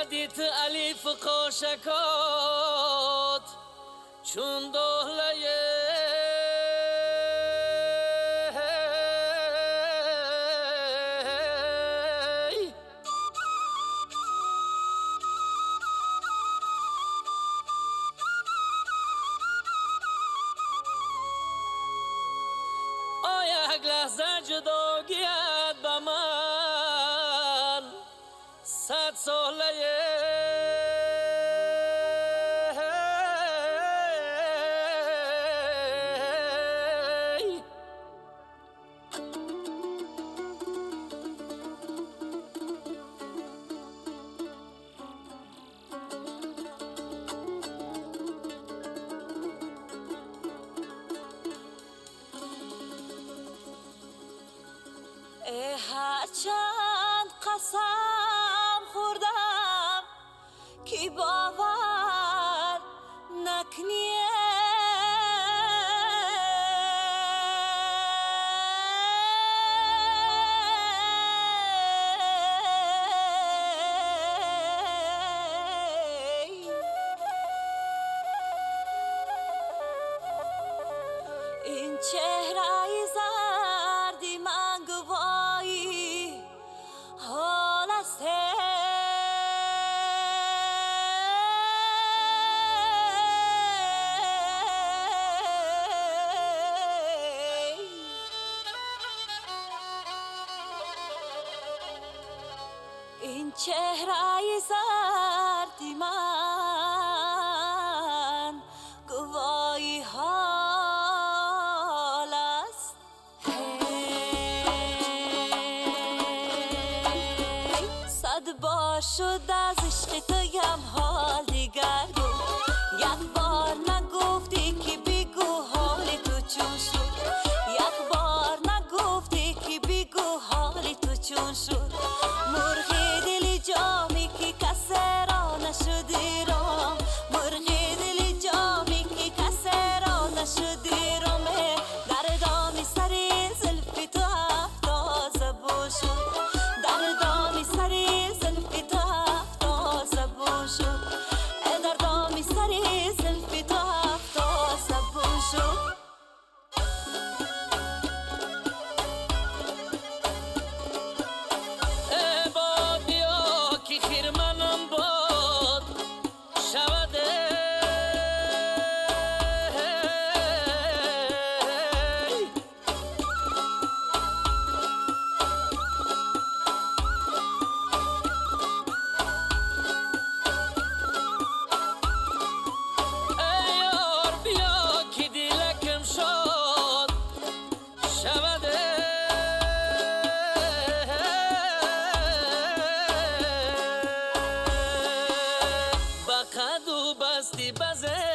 زدیت الیف قاشکات چون دهلیه یک لحظه جداگیت به من 100 ساله هرچند قسم خوردم که باور نکنیه این چهره زردی من گواهی حال است این چهره زردی من گواهی حال است صد بار شد از عشق تویم حال دیگر بود یک بار نگفتی که بگو حال تو چون شد یک بار نگفتی که بگو حال تو چون شد مرغ دل جامی که کس را نشدی رام مرغ دل جامی که کس را نشدی رامه در دامی سری زلفی تو هفتا زبون شد در دامی سری زلفی تو هفتا زبون شد در دامی سری زلفی تو هفتا زبون شد بستی بزه